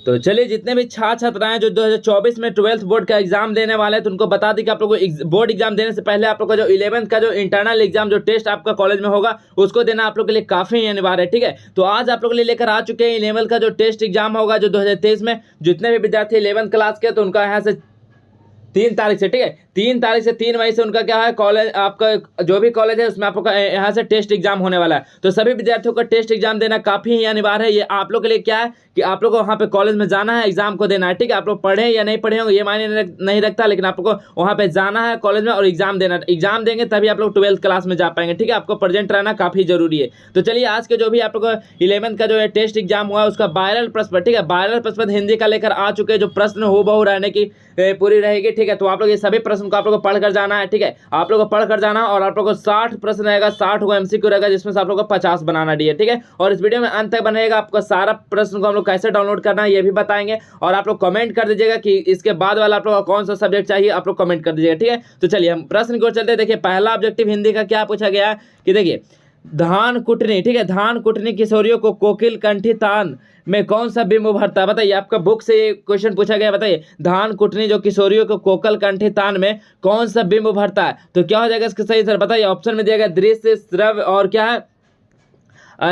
तो चलिए, जितने भी छात्र छात्राएं जो 2024 में 12th बोर्ड का एग्जाम देने वाले हैं, तो उनको बता दें कि आप लोगों को बोर्ड एग्जाम देने से पहले आप लोग का जो 11th का जो इंटरनल एग्जाम जो टेस्ट आपका कॉलेज में होगा उसको देना आप लोग के लिए काफी अनिवार्य है। ठीक है, तो आज आप लोग के लिए लेकर आ चुके हैं 11th का जो टेस्ट एग्जाम होगा जो 2023 में। जितने भी विद्यार्थी 11th क्लास के, तो उनका यहाँ से 3 तारीख से, ठीक है, 3 तारीख से 3 मई से उनका क्या है, कॉलेज आपका जो भी कॉलेज है उसमें आप लोग का यहाँ से टेस्ट एग्जाम होने वाला है। तो सभी विद्यार्थियों का टेस्ट एग्जाम देना काफी ही अनिवार्य है। ये आप लोग के लिए क्या है कि आप लोग को वहाँ पे कॉलेज में जाना है, एग्जाम को देना है। ठीक है, आप लोग पढ़े या नहीं पढ़े होंगे ये मायने नहीं रखता, लेकिन आप लोग को वहाँ पे जाना है कॉलेज में और एग्जाम देना है। एग्जाम देंगे तभी आप लोग 12th क्लास में जा पाएंगे। ठीक है, आपको प्रेजेंट रहना काफी जरूरी है। तो चलिए, आज के जो भी आप लोग को 11th का जो है टेस्ट एग्जाम हुआ उसका वायरल प्रश्न, ठीक है, वायरल प्रश्न हिंदी का लेकर आ चुके हैं, जो प्रश्न हूबहू रहने की पूरी रहेगी। ठीक है, तो आप लोग ये सभी प्रश्न को आप लोग को पढ़ कर जाना है। ठीक है, आप लोग को पढ़ कर जाना, और आप लोग को 60 प्रश्न रहेगा, 60 को एमसीक्यू रहेगा, जिसमें से आप लोग को 50 बनाना डी है। ठीक है, और इस वीडियो में अंत तक बनेगा, आपका सारा प्रश्न को हम लोग कैसे डाउनलोड करना है ये भी बताएंगे, और आप लोग कमेंट कर दीजिएगा कि इसके बाद वाला आप लोग को कौन सा सब्जेक्ट चाहिए, आप लोग कमेंट कर दीजिएगा। ठीक है, तो चलिए हम प्रश्न की ओर चलते हैं। देखिए, पहला ऑब्जेक्टिव हिंदी का क्या पूछा गया है कि देखिए, धान कुटनी, ठीक है, धान कुटनी किशोरियों को कोकिल कंठी तान में कौन सा बिंब उभरता है? बताइए, आपका बुक से ये क्वेश्चन पूछा गया। बताइए, धान कुटनी जो किशोरियों को कोकिल कंठी तान में कौन सा बिंब उभरता है? तो क्या हो जाएगा इसका सही सर? बताइए, ऑप्शन में दिया गया दृश्य, श्रव्य और क्या है,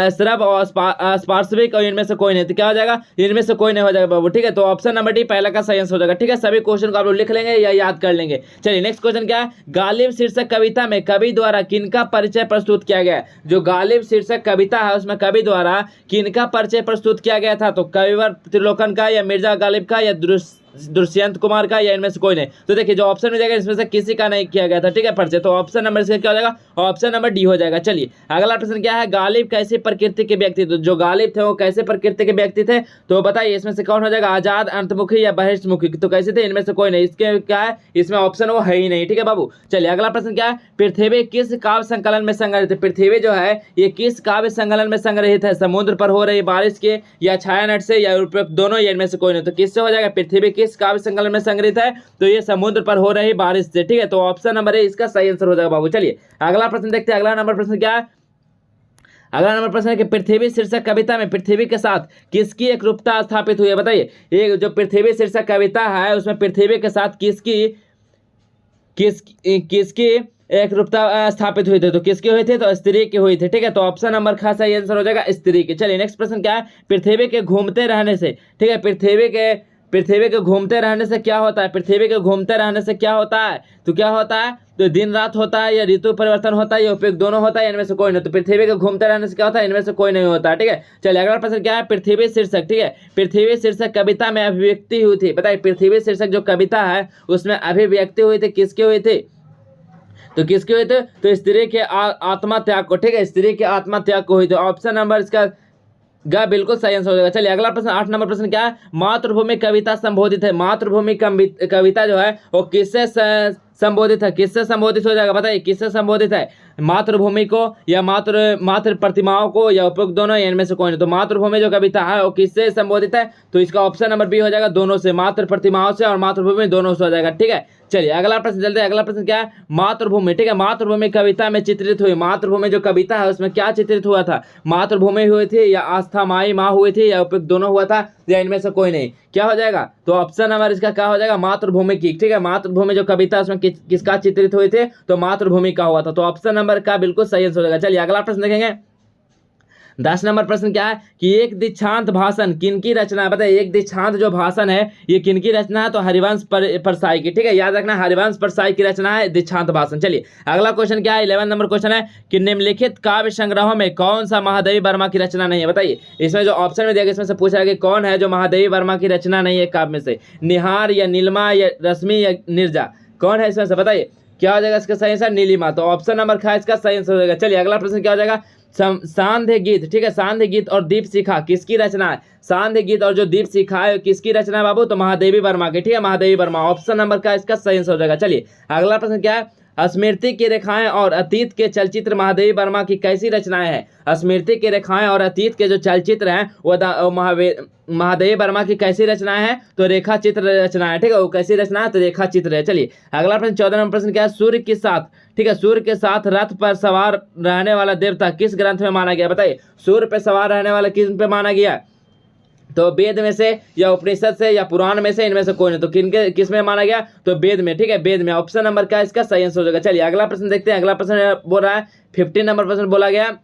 श्रव्य और स्पार्शविक, और इनमें से कोई नहीं। तो क्या हो जाएगा? इनमें से कोई नहीं हो जाएगा बाबू। ठीक है, तो ऑप्शन नंबर डी पहला का सही आंसर हो जाएगा। ठीक है, सभी क्वेश्चन को आप लोग लिख लेंगे या याद कर लेंगे। चलिए, नेक्स्ट क्वेश्चन क्या है? गालिब शीर्षक कविता में कवि द्वारा किनका परिचय प्रस्तुत किया गया? जो गालिब शीर्षक कविता है उसमें कवि द्वारा किनका परिचय प्रस्तुत किया गया था? तो कविवर त्रिलोकन का, या मिर्जा गालिब का, या दुष्यंत कुमार का, या इनमें से कोई नहीं। तो देखिए, जो ऑप्शन में जाएगा इसमें से किसी का नहीं किया गया था। ठीक है, परिचय, तो ऑप्शन नंबर इसका क्या हो जाएगा? ऑप्शन नंबर डी हो जाएगा। चलिए, अगला प्रश्न क्या है? गालिब कैसे प्रकृति के व्यक्ति थे? जो गालिब थे वो कैसे प्रकृति के व्यक्ति थे? तो बताइए, इसमें से कौन हो जाएगा? आजाद, अंतर्मुखी या बहिर्मुखी? तो कैसे थे? इनमें से कोई नहीं। इसके क्या है? इसमें ऑप्शन वो है ही नहीं। ठीक है बाबू, चलिए अगला प्रश्न क्या है? पृथ्वी किस काव्य संकलन में संग्रहित है? पृथ्वी जो है ये किस काव्य संकलन में संग्रहित है? समुद्र पर हो रही बारिश के, या छायानट से, या दोनों, या इनमें से कोई नहीं। तो किससे हो जाएगा? पृथ्वी किस काव्य संकलन में संग्रहित है? तो ये समुद्र पर हो रही बारिश से। ठीक है, तो ऑप्शन नंबर ए इसका सही आंसर हो जाएगा बाबू। चलिए अगला प्रश्न देखते हैं। अगला नंबर प्रश्न क्या है? अगला नंबर प्रश्न है कि पृथ्वी शीर्षक कविता में पृथ्वी के साथ किसकी एक रूपता स्थापित हुई है? बताइए, ये जो पृथ्वी शीर्षक कविता है उसमें पृथ्वी के साथ किसकी एक रूपता स्थापित हुई थी? तो किसकी हुई थी? तो स्त्री की हुई थी। ठीक है, तो ऑप्शन नंबर का सही आंसर हो जाएगा स्त्री की। चलिए, नेक्स्ट प्रश्न क्या है? पृथ्वी के घूमते रहने से, ठीक है, पृथ्वी के घूमते रहने से क्या होता है? पृथ्वी के घूमते रहने से क्या होता है? तो क्या होता है? तो दिन रात होता है, या ऋतु परिवर्तन होता है, या उपयोग दोनों होता है, इनमें से कोई नहीं। तो पृथ्वी के घूमते रहने से क्या होता है? इनमें से कोई नहीं होता है। ठीक है, चलिए अगला प्रश्न क्या है? पृथ्वी शीर्षक, ठीक है, पृथ्वी शीर्षक कविता में अभिव्यक्ति हुई थी। बताइए, पृथ्वी शीर्षक जो कविता है उसमें अभिव्यक्ति हुई थी, किसकी हुई थी? तो किसकी हुई थी? तो स्त्री के आत्मा त्याग को। ठीक है, स्त्री के आत्मा त्याग को हुई थी। ऑप्शन नंबर इसका बिल्कुल सही आंसर हो जाएगा। चलिए अगला प्रश्न 8 नंबर प्रश्न क्या है? मातृभूमि कविता संबोधित है। मातृभूमि कविता जो है वो किससे संबोधित है? किससे संबोधित हो जाएगा? बताइए, किससे संबोधित है? मातृभूमि को, या मातृ प्रतिमाओं को, या उपयुक्त दोनों, या इनमें से कोई नहीं। तो मातृभूमि जो कविता है वो किससे संबोधित है? तो इसका ऑप्शन नंबर बी हो जाएगा, दोनों से, मातृ प्रतिमाओं से और मातृभूमि दोनों से हो जाएगा। ठीक है, चलिए अगला प्रश्न चलते हैं। अगला प्रश्न क्या है? मातृभूमि, ठीक है, मातृभूमि कविता में चित्रित हुई, मातृभूमि जो कविता है उसमें क्या चित्रित हुआ था? मातृभूमि हुई थी, या आस्था माई माँ हुई थी, या उपयुक्त दोनों हुआ था, या इनमें से कोई नहीं। क्या हो जाएगा? तो ऑप्शन नंबर इसका क्या हो जाएगा? मातृभूमि की। ठीक है, मातृभूमि जो कविता उसमें किसका चित्रित हुए थे? तो मातृभूमि का हुआ था। तो ऑप्शन नंबर का बिल्कुल सही आंसर हो जाएगा। चलिए अगला प्रश्न देखेंगे। 10 नंबर प्रश्न क्या है कि एक दीक्षांत भाषण किनकी रचना है? बताइए, एक दीक्षांत जो भाषण है ये किनकी रचना है? तो हरिवंश परसाई की। ठीक है, याद रखना, हरिवंश परसाई की रचना है दीक्षांत भाषण। चलिए अगला क्वेश्चन क्या है? 11 नंबर क्वेश्चन है कि निम्नलिखित काव्य संग्रहों में कौन सा महादेवी वर्मा की रचना नहीं है? बताइए, इसमें जो ऑप्शन में दिया गया इसमें से पूछा गया कौन है जो महादेवी वर्मा की रचना नहीं है काव्य में से? निहार, या नीलिमा, या रश्मि, या नीरजा? कौन है इसमें से? बताइए, क्या हो जाएगा इसका सही आंसर? नीलिमा। तो ऑप्शन नंबर का इसका सही आंसर हो जाएगा। चलिए अगला प्रश्न क्या हो जाएगा? सांध्य गीत, ठीक है, सांध्य गीत और दीप शिखा किसकी रचना है? सांध्य गीत और जो दीप शिखा है किसकी रचना है बाबू? तो महादेवी वर्मा की। ठीक है, महादेवी वर्मा ऑप्शन नंबर का इसका सही आंसर हो जाएगा। चलिए अगला प्रश्न क्या है? स्मृति की रेखाएं और अतीत के चलचित्र महादेवी वर्मा की कैसी रचनाएं हैं? स्मृति की रेखाएं और अतीत के जो चलचित्र हैं वो महादेवी वर्मा की कैसी रचनाएं हैं? तो रेखा चित्र रचना है। ठीक है, वो कैसी रचना है? तो रेखा चित्र है। चलिए अगला प्रश्न 14 नंबर प्रश्न क्या है? सूर्य के साथ, ठीक है, सूर्य के साथ रथ पर सवार रहने वाला देवता किस ग्रंथ में माना गया? बताइए, सूर्य पे सवार रहने वाला किस पे माना गया? तो वेद में से या उपनिषद से या पुराण में से, इनमें से कोई नहीं। तो किस में माना गया? तो वेद में। ठीक है, वेद में। ऑप्शन नंबर क्या इसका सही आंसर हो जाएगा। चलिए अगला प्रश्न देखते हैं। अगला प्रश्न बोल रहा है 15 नंबर प्रश्न बोला गया,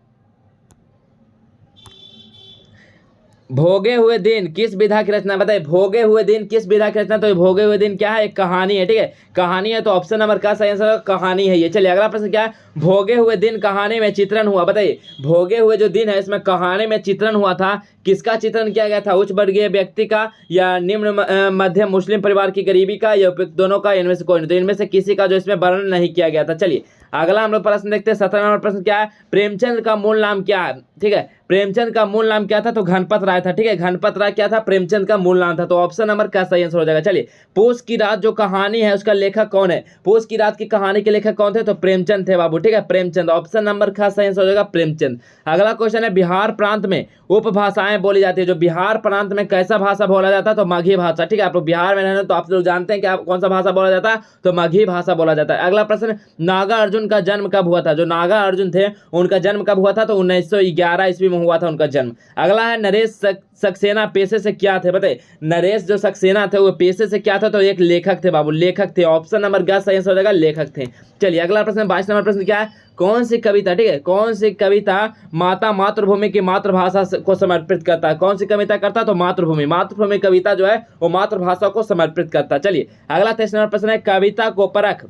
भोगे हुए दिन किस विधा की रचना? बताइए भोगे हुए दिन किस विधा की रचना? तो भोगे हुए दिन क्या है? एक कहानी है। ठीक है, कहानी है। तो ऑप्शन नंबर का सही आंसर कहानी है ये। चलिए अगला प्रश्न क्या है, भोगे हुए दिन कहानी में चित्रण हुआ। बताइए भोगे हुए जो दिन है इसमें कहानी में चित्रण हुआ था, किसका चित्रण किया गया था? उच्च वर्गीय व्यक्ति का या निम्न मध्यम मुस्लिम परिवार की गरीबी का या दोनों का? इनमें से कोई नहीं। तो इनमें से किसी का जो इसमें वर्णन नहीं किया गया था। चलिए अगला हम लोग प्रश्न देखते हैं। 17 नंबर प्रश्न क्या है, प्रेमचंद का मूल नाम क्या है? ठीक है, प्रेमचंद का मूल नाम क्या था? तो घनपत राय था। ठीक है, घनपत राय क्या था? प्रेमचंद का मूल नाम था। तो ऑप्शन नंबर का सही आंसर हो जाएगा। चलिए पूस की रात जो कहानी है उसका लेखक कौन है? पूस की रात की कहानी के लेखक कौन थे? तो प्रेमचंद थे बाबू। ठीक है, प्रेमचंद। ऑप्शन नंबर का सही आंसर हो जाएगा प्रेमचंद। अगला क्वेश्चन है, बिहार प्रांत में उपभाषाएं बोली जाती है। जो बिहार प्रांत में कैसा भाषा बोला जाता है? तो मगही भाषा। ठीक है, आप लोग बिहार में रहने तो आप लोग जानते हैं कि कौन सा भाषा बोला जाता है? तो मगही भाषा बोला जाता है। अगला प्रश्न, नागा अर्जुन का जन्म कब हुआ था? जो नागा अर्जुन थे उनका जन्म कब हुआ था? तो 1911 ईस्वी में हुआ था उनका जन्म। अगला है, नरेश सक्सेना पेशे से क्या थे? बताइए नरेश जो सक्सेना थे वो पेशे से क्या था? तो एक लेखक थे बाबू, लेखक थे। ऑप्शन नंबर क्या सही आंसर हो जाएगा? लेखक थे। चलिए अगला प्रश्न 22 नंबर प्रश्न क्या है, कौन सी कविता? ठीक है, कौन सी कविता माता मातृभूमि की मातृभाषा को समर्पित करता है? कौन सी कविता करता है? तो मातृभूमि। मातृभूमि कविता जो है वो मातृभाषा को समर्पित करता है। चलिए अगला 23 नंबर प्रश्न है, कविता को परख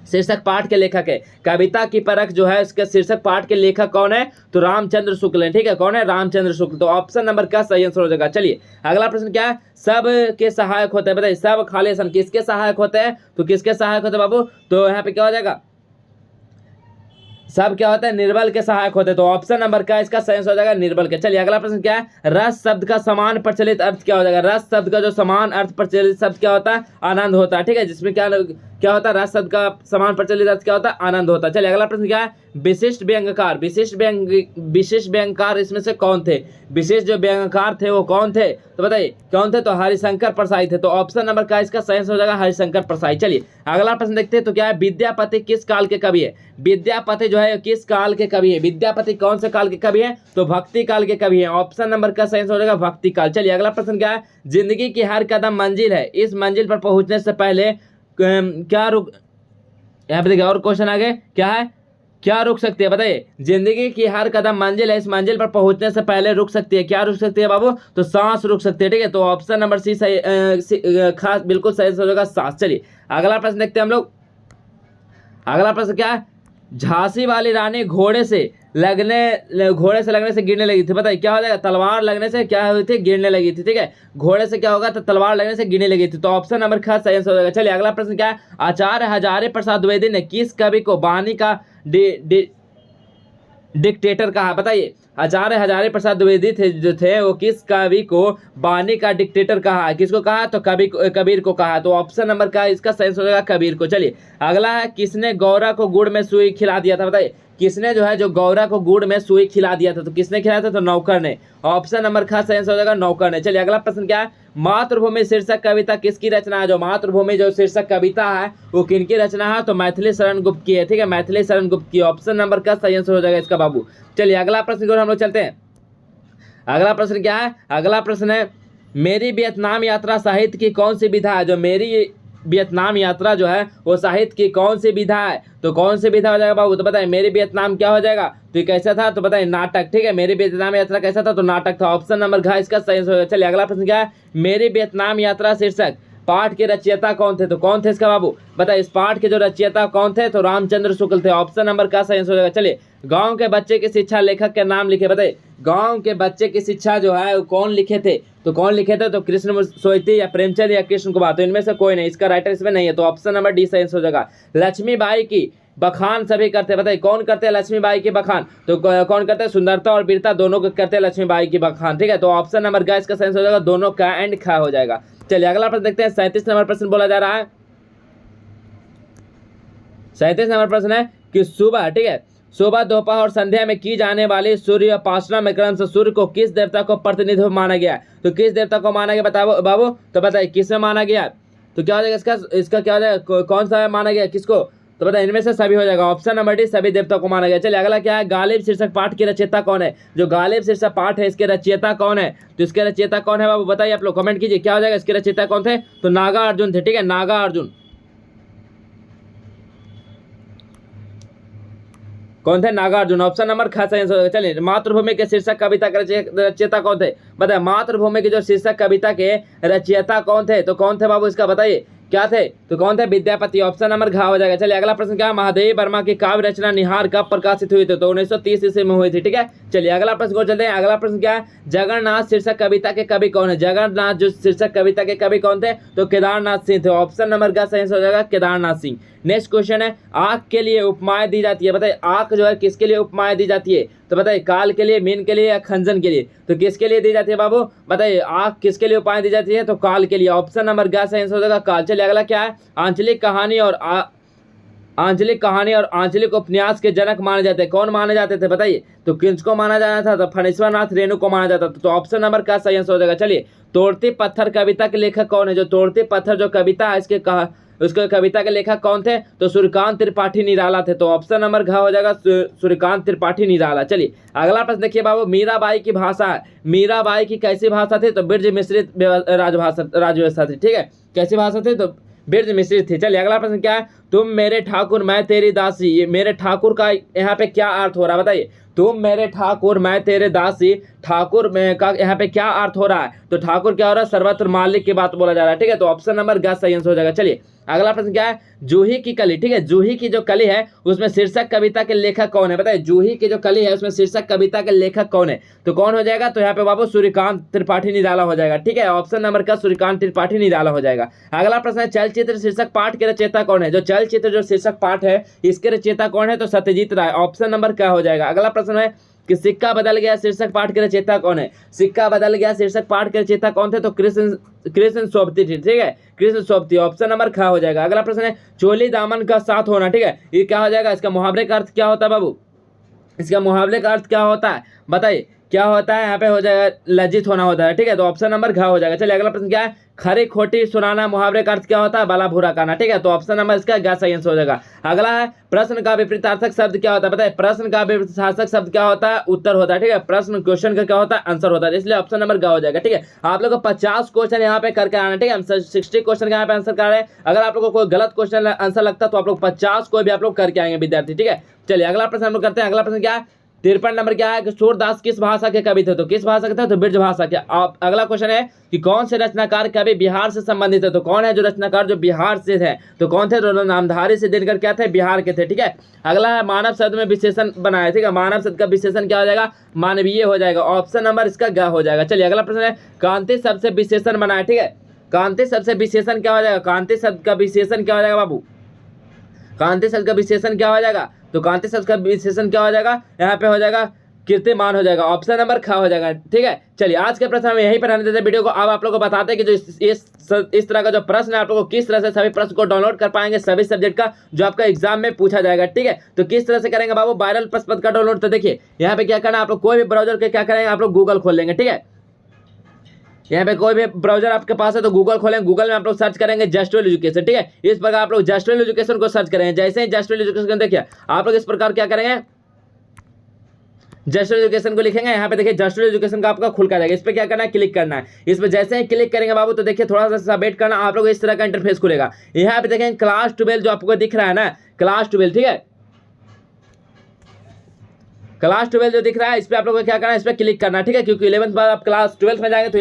शीर्षक पाठ के लेखक है। कविता की परख जो है उसके शीर्षक पाठ के लेखक कौन है? तो रामचंद्र शुक्ल है। ठीक है, कौन है? रामचंद्र शुक्ल। तो ऑप्शन नंबर का सही आंसर हो जाएगा। चलिए अगला प्रश्न क्या है, सब के सहायक होते हैं। बताइए सब खाली सन किसके सहायक होते हैं? तो किसके सहायक होते हैं बाबू? तो यहाँ पे क्या हो जाएगा, सब क्या होता है? निर्बल के सहायक होते हैं। तो ऑप्शन नंबर का इसका सही आंसर हो जाएगा निर्बल के। चलिए अगला प्रश्न क्या है, रस शब्द का समान प्रचलित अर्थ क्या हो जाएगा? रस शब्द का जो समान अर्थ प्रचलित शब्द क्या होता है? आनंद होता है। ठीक है, जिसमें क्या होता है? रस शब्द का समान प्रचलित अर्थ क्या होता है? आनंद होता है। चलिए अगला प्रश्न क्या है, विशिष्ट व्यंग्यकार। विशिष्ट व्यंग्यकार इसमें से कौन थे? विशेष जो व्यंग्यकार थे वो कौन थे? तो बताइए कौन थे? तो हरिशंकर प्रसाई थे। तो ऑप्शन नंबर का इसका सही आंसर हो जाएगा हरिशंकर प्रसाई। चलिए अगला प्रश्न देखते हैं। तो क्या है, विद्यापति किस काल के कवि है? विद्यापति जो है किस काल के कवि है? विद्यापति कौन से काल के कवि है? तो भक्ति काल के कवि है। ऑप्शन नंबर का सही आंसर हो जाएगा भक्ति काल। चलिए अगला प्रश्न क्या है, जिंदगी की हर कदम मंजिल है, इस मंजिल पर पहुंचने से पहले क्या रुक, यहाँ पे देखिए और क्वेश्चन आगे क्या है, क्या रुक सकती है? बताइए जिंदगी की हर कदम मंजिल है, इस मंजिल पर पहुंचने से पहले रुक सकती है। क्या रुक सकती है बाबू? तो सांस रुक सकती है। ठीक है, तो ऑप्शन नंबर सी सही खास बिल्कुल सही हो जाएगा सांस। चलिए अगला प्रश्न देखते हैं हम लोग। अगला प्रश्न क्या है, झांसी वाली रानी घोड़े से लगने से गिरने लगी थी। बताइए क्या हो जाएगा? तलवार लगने से क्या हुई थी? गिरने लगी थी। ठीक है, घोड़े से क्या होगा? तो तलवार लगने से गिरने लगी थी। तो ऑप्शन नंबर का सही आंसर हो जाएगा। चलिए अगला प्रश्न क्या है, आचार्य हजारे प्रसाद द्विवेदी ने किस कवि को वाणी का डिक्टेटर कहा? बताइए आचार्य हजारे प्रसाद द्विवेदी थे जो थे वो किस कवि को वाणी का डिक्टेटर कहा? किसको कहा? तो कबीर को कहा। तो ऑप्शन नंबर का इसका सही हो जाएगा कबीर को। चलिए अगला है, किसने गौरा को गुड़ में सुई खिला दिया था? बताइए किसने जो है जो गौरा को गुड़ में सुई खिला दिया था? तो किसने खिलाया था? तो नौकर ने। ऑप्शन नंबर का सही हो जाएगा नौकर ने। चलिए अगला प्रश्न क्या है, मातृभूमि शीर्षक कविता किसकी रचना है? जो मातृभूमि जो शीर्षक कविता है वो किनकी रचना है? तो मैथिली शरण गुप्त की है। ठीक है, मैथिली शरण गुप्त की। ऑप्शन नंबर का सही आंसर हो जाएगा इसका बाबू। चलिए अगला प्रश्न की ओर हम लोग चलते हैं। अगला प्रश्न क्या है, अगला प्रश्न है, मेरी वियतनाम यात्रा साहित्य की कौन सी विधा है? जो मेरी वियतनाम यात्रा जो है वो साहित्य की कौन सी विधा है? तो कौन सी विधा हो जाएगा बाबू? तो बताइए मेरी वियतनाम क्या हो जाएगा? तो ये कैसा था? तो बताइए नाटक। ठीक है, मेरी वियतनाम यात्रा कैसा था? तो नाटक था। ऑप्शन नंबर घ इसका सही आंसर होगा। चलिए अगला प्रश्न क्या है, मेरी वियतनाम यात्रा शीर्षक पाठ के रचयिता कौन थे? तो कौन थे इसका बाबू? बताइए इस पाठ के जो रचयिता कौन थे? तो रामचंद्र शुक्ल थे। ऑप्शन नंबर का सही आंसर हो जाएगा। चलिए गांव के बच्चे की शिक्षा लेखक के नाम लिखे। बताइए गांव के बच्चे की शिक्षा जो है वो कौन लिखे थे? तो कौन लिखे थे? तो कृष्ण सोईती या प्रेमचंद या कृष्ण कुमार। तो इनमें से कोई नहीं, इसका राइटर इसमें नहीं है। तो ऑप्शन नंबर डी सही आंसर हो जाएगा। लक्ष्मीबाई की बखान सभी करते हैं। बताइए कौन करते हैं लक्ष्मीबाई की बखान? तो कौन करते हैं? सुंदरता और वीरता दोनों को करते हैं लक्ष्मीबाई की बखान। ठीक है, तो ऑप्शन नंबर का इसका सही आंसर हो जाएगा दोनों का एंड खा हो जाएगा। चलिए अगला प्रश्न देखते हैं। 37 नंबर प्रश्न बोला जा रहा है, 37 नंबर प्रश्न है कि सुबह, ठीक है, सुबह दोपहर और संध्या में की जाने वाली सूर्य उपासना में क्रम से सूर्य को किस देवता को प्रतिनिधित्व माना गया? तो किस देवता को माना गया बताओ बाबू? तो बताइए किस में माना गया? तो क्या हो जाएगा इसका क्या हो जाएगा? कौन सा माना गया किसको? तो बताए इनमें से सभी हो जाएगा। ऑप्शन नंबर डी सभी देवताओं को माना गया। चलिए अगला क्या है, गालिब शीर्षक पाठ के रचयिता कौन है? जो गालिब शीर्षक पाठ है इसके रचयिता कौन है? तो इसके रचयिता कौन है बाबू बताइए, आप लोग कमेंट कीजिए क्या हो जाएगा, इसके रचयिता कौन थे? तो नागार्जुन थे। ठीक है, नागार्जुन कौन थे? नागार्जुन। ऑप्शन नंबर ख सही आंसर होगा। चलिए मातृभूमि के शीर्षक कविता के रचयिता कौन थे? बताए मातृभूमि के जो शीर्षक कविता के रचयिता कौन थे? तो कौन थे बाबू इसका बताइए क्या थे? तो कौन थे? विद्यापति। ऑप्शन नंबर घ हो जाएगा। चलिए अगला प्रश्न क्या है, महादेवी वर्मा की काव्य रचना निहार कब प्रकाशित हुई थी? तो 1930 ईस्वी में हुई थी। ठीक है, चलिए अगला प्रश्न को चलते हैं। अगला प्रश्न क्या है, जगन्नाथ शीर्षक कविता के कवि कौन है? जगन्नाथ जो शीर्षक कविता के कवि कौन थे? तो केदारनाथ सिंह थे। ऑप्शन नंबर का सही हो जाएगा केदारनाथ सिंह। नेक्स्ट क्वेश्चन है, आंख के लिए उपमाएं दी जाती है। बताइए आंख जो है किसके लिए उपमाएं दी जाती है? तो बताइए काल के लिए, मीन के लिए या खंजन के लिए? तो किसके लिए दी जाती है बाबू बताइए, आंख किसके लिए उपाय दी जाती है? तो काल के लिए। ऑप्शन नंबर क्या सही हो जाएगा काल। चलिए अगला क्या है, आंचलिक कहानी और आंचलिक उपन्यास के जनक माने जाते हैं। कौन माने जाते थे बताइए? तो किसको माना जाना था? तो फणीश्वर नाथ रेणु को माना जाता था। तो ऑप्शन नंबर का सही हो जाएगा। चलिए तोड़ती पत्थर कविता के लेखक कौन है? जो तोड़ती पत्थर जो कविता है इसके उसके कविता के लेखक कौन थे? तो सूर्यकांत त्रिपाठी निराला थे। तो ऑप्शन नंबर घ हो जाएगा सूर्यकांत त्रिपाठी निराला। चलिए अगला प्रश्न देखिए बाबू, मीराबाई की भाषा है, मीराबाई की कैसी भाषा थी? तो बिरज मिश्रित राजव्यवस्था थी। ठीक है, कैसी भाषा थी? तो बिरज मिश्रित थी। चलिए अगला प्रश्न क्या है, तुम मेरे ठाकुर मैं तेरी दासी। ये मेरे ठाकुर का यहाँ पे क्या अर्थ हो रहा है बताइए? तुम मेरे ठाकुर मैं तेरे दासी, ठाकुर में का यहाँ पे क्या अर्थ हो रहा है? तो ठाकुर क्या हो रहा है? सर्वत्र मालिक की बात बोला जा रहा है। ठीक है, तो ऑप्शन नंबर ग सही आंसर हो जाएगा। चलिए अगला प्रश्न क्या है, जूही की कली। ठीक है, जूही की जो कली है उसमें शीर्षक कविता के लेखक कौन है? बताइए जूही की जो कली है उसमें शीर्षक कविता के लेखक कौन है? तो कौन हो जाएगा? तो यहाँ पे बाबू सूर्यकांत त्रिपाठी निराला हो जाएगा। ठीक है, ऑप्शन नंबर का सूर्यकांत त्रिपाठी निराला हो जाएगा। अगला प्रश्न है, चलचित्र शीर्षक पाठ के रचयिता कौन है? जो चलचित्र जो शीर्षक पाठ है इसके रचयिता कौन है? तो सत्यजीत राय। ऑप्शन नंबर क्या हो जाएगा? अगला प्रश्न है कि सिक्का बदल गया शीर्षक पाठ के रचयिता कौन है? सिक्का बदल गया शीर्षक पाठ के रचयिता कौन थे? तो कृष्ण सोबती थी। ठीक है, कृष्ण सोबती। ऑप्शन नंबर ख हो जाएगा। अगला प्रश्न है, चोली दामन का साथ होना। ठीक है, ये क्या हो जाएगा? इसका मुहावरे का अर्थ क्या होता है बाबू? इसका मुहावरे का अर्थ क्या होता है बताइए? क्या होता है? यहाँ पे हो जाएगा लज्जित होना होता है। ठीक है, तो ऑप्शन नंबर घ हो जाएगा। चलिए अगला प्रश्न क्या है, खरी खोटी सुनाना मुहावरे का अर्थ क्या होता है? भला बुरा कहना। ठीक है, तो ऑप्शन नंबर इसका ग सही आंसर हो जाएगा। अगला है, प्रश्न का विपरीतार्थक शब्द क्या होता है? बताइए प्रश्न का विपरीतार्थक शब्द क्या होता है? उत्तर होता है। ठीक है, प्रश्न क्वेश्चन का क्या होता है? आंसर होता है, इसलिए ऑप्शन नंबर ग हो जाएगा। ठीक है, आप लोग को 50 क्वेश्चन यहाँ पे करके आना। ठीक है, हम 60 क्वेश्चन का यहाँ पे आंसर कर रहे हैं। अगर आप लोग को कोई गलत क्वेश्चन आंसर लगता है तो आप लोग 50 को भी आप लोग करके आएंगे विद्यार्थी। ठीक है, चलिए अगला प्रश्न हम लोग करते हैं। अगला प्रश्न क्या है, 53 नंबर क्या है कि सूरदास किस भाषा के कवि थे? तो किस भाषा के थे? तो ब्रज भाषा के। अगला क्वेश्चन है कि कौन से रचनाकार कवि बिहार से संबंधित है? तो कौन है जो रचनाकार जो बिहार से थे? तो कौन थे? तो नामधारी से दिनकर क्या थे? बिहार के थे। ठीक है, अगला है, मानव शब्द में विशेषण बनाया। ठीक है, मानव शब्द का विशेषण क्या हो जाएगा? मानवीय हो जाएगा। ऑप्शन नंबर इसका ग हो जाएगा। चलिए अगला प्रश्न है, कांति शब्द से विशेषण बनाया। ठीक है, कांति शब्द से विशेषण क्या हो जाएगा? कांति शब्द का विशेषण क्या हो जाएगा बाबू? कांति शब्द का विशेषण क्या हो जाएगा? तो कांति शब्द का विशेषण क्या हो जाएगा? यहाँ पे हो जाएगा कीर्तिमान हो जाएगा। ऑप्शन नंबर ख हो जाएगा। ठीक है, चलिए आज के प्रश्न हम यहीं पर रहने देते हैं वीडियो को। अब आप लोगों को बताते हैं कि जो इस तरह का जो प्रश्न है आप लोगों को किस तरह से सभी प्रश्न को डाउनलोड कर पाएंगे सभी सब्जेक्ट का जो आपका एग्जाम में पूछा जाएगा। ठीक है, तो किस तरह से करेंगे बाबू वायरल प्रश्न पत्र का डाउनलोड? तो देखिए यहाँ पे क्या करना है, आप लोग कोई भी ब्राउजर के क्या करेंगे, आप लोग गूगल खोल लेंगे। ठीक है, यहाँ पे कोई भी ब्राउजर आपके पास है तो गूगल खोलेंगे, गूगल में आप लोग सर्च करेंगे जस्ट वेल एजुकेशन। ठीक है, इस प्रकार आप लोग जस्ट वेल एजुकेशन को सर्च करेंगे। जैसे ही जस्ट वेल एजुकेशन देखिए आप लोग इस प्रकार क्या करेंगे, जस्ट एजुकेशन को लिखेंगे। यहाँ पे देखिए जस्ट एजुकेशन का आपका खुल कर जाएगा। इस पर क्या करना है, क्लिक करना है। इस पर जैसे ही क्लिक करेंगे बाबू तो देखिए थोड़ा सा वेट करना, आप लोग इस तरह का इंटरफेस खुलेगा। यहाँ पे देखेंगे क्लास 12 जो आपको दिख रहा है ना, क्लास 12। ठीक है, क्लास 12 जो दिख रहा है इस पर आप लोगों को क्या करना है, इस पर क्लिक करना है। ठीक है, क्योंकि 11th बाद आप क्लास 12 में जाएंगे तो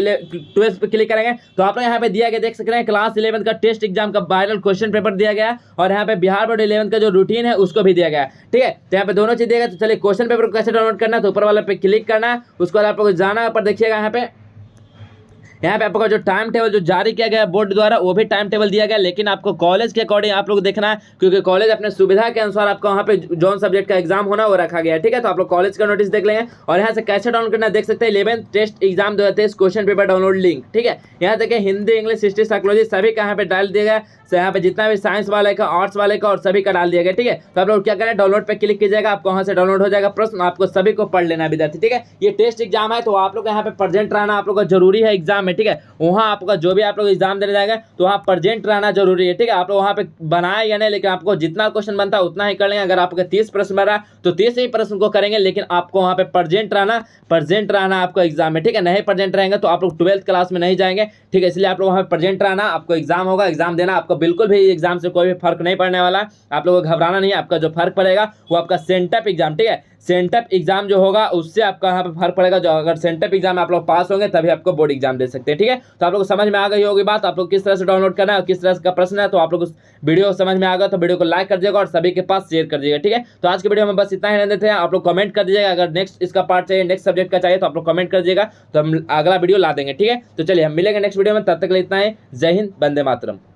12 पे क्लिक करेंगे तो आप लोग यहाँ पे दिया गया देख सकते हैं क्लास 11 का टेस्ट एग्जाम का वायरल क्वेश्चन पेपर दिया गया और यहाँ पे बिहार बोर्ड 11 का जो रूटीन है उसको भी दिया गया। ठीक है, तो यहाँ पे दोनों चीज दिया गया। तो चलिए क्वेश्चन पेपर को कैसे डाउनलोड करना है, तो ऊपर वाले पे क्लिक करना है, उसके बाद आप लोग जाना है ऊपर देखिएगा यहाँ पे आपको जो टाइम टेबल जो जारी किया गया बोर्ड द्वारा वो भी टाइम टेबल दिया गया, लेकिन आपको कॉलेज के अकॉर्डिंग आप लोग देखना है क्योंकि कॉलेज अपने सुविधा के अनुसार आपको वहाँ पे जौन सब्जेक्ट का एग्जाम होना वो रखा गया है। ठीक है, तो आप लोग कॉलेज का नोटिस देख लेंगे और यहाँ से कैसे डाउनलोड करना देख सकते हैं। 11th test exam 2023 question paper download link. ठीक है, यहाँ देखें हिंदी, इंग्लिश, हिस्ट्री, साइकोलॉजी सभी का यहाँ पे डाल दिया गया। यहाँ पे जितना भी साइंस वाले का, आर्ट्स वाले का और सभी का डाल दिया गया। ठीक है, तो आप लोग क्या करें, डाउनलोड पे क्लिक कीजिएगा, आपको वहाँ से डाउनलोड हो जाएगा प्रश्न, आपको सभी को पढ़ लेना विद्यार्थी। ठीक है, ये टेस्ट एग्जाम है तो आप लोग यहाँ पे प्रेजेंट रहना आप लोग का जरूरी है एग्जाम में। है, ठीक है, वहाँ आपका जो भी आप लोग एग्जाम देने जाएंगे तो वहाँ प्रेजेंट रहना जरूरी है, ठीक है। आप लोग वहाँ पे बनाए या नहीं, लेकिन आपको जितना क्वेश्चन बनता है उतना ही कर लेंगे। अगर आपके 30 प्रश्न बना तो 30 ही प्रश्न को करेंगे, लेकिन आपको वहाँ पे प्रेजेंट रहना आपको एग्जाम में, ठीक है। नहीं प्रेजेंट रहेंगे तो आप लोग 12th क्लास में नहीं जाएंगे, ठीक है। इसलिए आप लोग वहाँ पे प्रेजेंट रहना, आपको एग्जाम होगा, एग्जाम देना, आपको बिल्कुल भी एग्जाम से कोई भी फर्क नहीं पड़ने वाला। आप लोगों को घबराना नहीं है, आपका जो फर्क पड़ेगा वो आपका सेंटअप एग्जाम, ठीक है। सेंटअप एग्जाम जो होगा उससे आपका यहाँ पे फर्क पड़ेगा। जो अगर सेंटअप एग्जाम में आप लोग पास होंगे तभी आपको बोर्ड एग्जाम दे सकते हैं, ठीक है। तो आप लोग को समझ में आ गई होगी बात, आप लोग किस तरह से डाउनलोड करना है और किस तरह का प्रश्न है। तो आप लोग उस वीडियो समझ में आ गया तो वीडियो को लाइक कर दीजिएगा और सभी के पास शेयर कर दीजिएगा, ठीक है। तो आज के वीडियो में बस इतना ही रहने देते हैं। आप लोग कमेंट कर दीजिएगा, अगर नेक्स्ट इसका पार्ट चाहिए, नेक्स्ट सब्जेक्ट का चाहिए तो आप लोग कमेंट कर दीजिएगा, तो हम अगला वीडियो ला देंगे, ठीक है। तो चलिए हम मिलेंगे नेक्स्ट वीडियो में, तब तक के लिए इतना ही। जय हिंद, वंदे मातरम।